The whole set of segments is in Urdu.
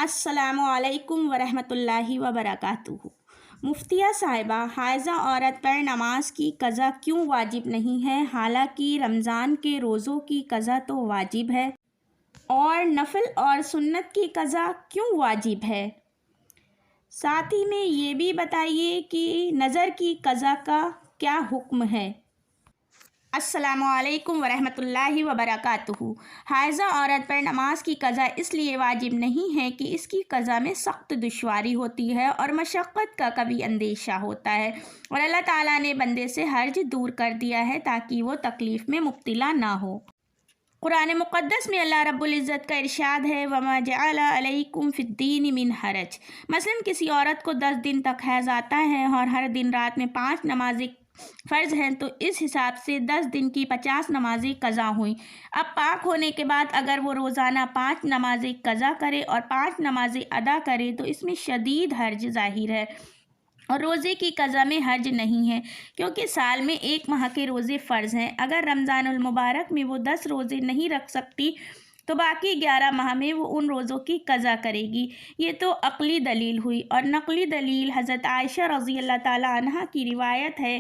السلام علیکم ورحمۃ اللہ وبرکاتہ۔ مفتیہ صاحبہ، حائضہ عورت پر نماز کی قضا کیوں واجب نہیں ہے، حالانکہ رمضان کے روزوں کی قضا تو واجب ہے، اور نفل اور سنت کی قضا کیوں واجب ہے؟ ساتھ ہی میں یہ بھی بتائیے کہ نظر کی قضا کا کیا حکم ہے؟ السلام علیکم ورحمۃ اللہ وبرکاتہ۔ حائضہ عورت پر نماز کی قضا اس لیے واجب نہیں ہے کہ اس کی قضا میں سخت دشواری ہوتی ہے اور مشقت کا کبھی اندیشہ ہوتا ہے، اور اللہ تعالیٰ نے بندے سے حرج دور کر دیا ہے تاکہ وہ تکلیف میں مبتلا نہ ہو۔ قرآن مقدس میں اللہ رب العزت کا ارشاد ہے، وَمَا جَعَلَ عَلَيْكُمْ فِي الدِّينِ مِنْ حَرَجٍ۔ مثلاً کسی عورت کو 10 دن تک حیض آتا ہے اور ہر دن رات میں 5 نمازیں فرض ہیں، تو اس حساب سے 10 دن کی 50 نمازیں قضا ہوئیں۔ اب پاک ہونے کے بعد اگر وہ روزانہ 5 نمازیں قضا کرے اور 5 نمازیں ادا کرے تو اس میں شدید حرج ظاہر ہے، اور روزے کی قضا میں حرج نہیں ہے، کیونکہ سال میں 1 ماہ کے روزے فرض ہیں۔ اگر رمضان المبارک میں وہ 10 روزے نہیں رکھ سکتی تو باقی 11 ماہ میں وہ ان روزوں کی قضا کرے گی۔ یہ تو عقلی دلیل ہوئی، اور نقلی دلیل حضرت عائشہ رضی اللہ تعالیٰ عنہ کی روایت ہے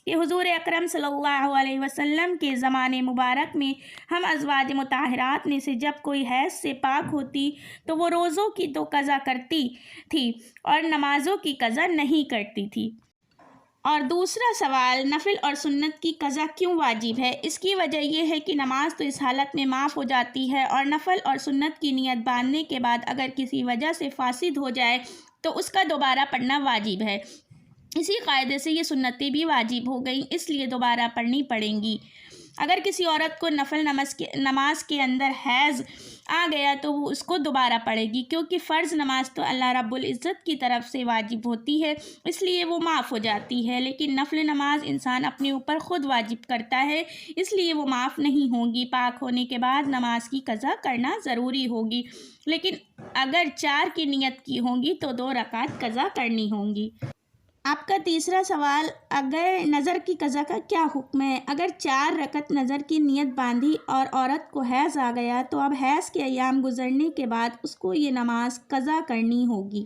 کہ حضور اکرم صلی اللہ علیہ وسلم کے زمانے مبارک میں ہم ازواج مطہرات میں سے جب کوئی حیض سے پاک ہوتی تو وہ روزوں کی تو قضا کرتی تھی اور نمازوں کی قضا نہیں کرتی تھی۔ اور دوسرا سوال، نفل اور سنت کی قضا کیوں واجب ہے؟ اس کی وجہ یہ ہے کہ نماز تو اس حالت میں معاف ہو جاتی ہے، اور نفل اور سنت کی نیت باندھنے کے بعد اگر کسی وجہ سے فاسد ہو جائے تو اس کا دوبارہ پڑھنا واجب ہے۔ اسی قاعدے سے یہ سنتیں بھی واجب ہو گئیں، اس لیے دوبارہ پڑھنی پڑیں گی۔ اگر کسی عورت کو نفل نماز کے اندر حیض آ گیا تو وہ اس کو دوبارہ پڑھے گی، کیونکہ فرض نماز تو اللہ رب العزت کی طرف سے واجب ہوتی ہے، اس لیے وہ معاف ہو جاتی ہے، لیکن نفل نماز انسان اپنے اوپر خود واجب کرتا ہے، اس لیے وہ معاف نہیں ہوگی۔ پاک ہونے کے بعد نماز کی قضا کرنا ضروری ہوگی، لیکن اگر 4 کی نیت کی ہوگی تو 2 رکعت قضا کرنی ہوں گی۔ آپ کا تیسرا سوال، اگر نظر کی قضا کا کیا حکم ہے؟ اگر 4 رکعت نظر کی نیت باندھی اور عورت کو حیض آ گیا تو اب حیض کے ایام گزرنے کے بعد اس کو یہ نماز قضا کرنی ہوگی۔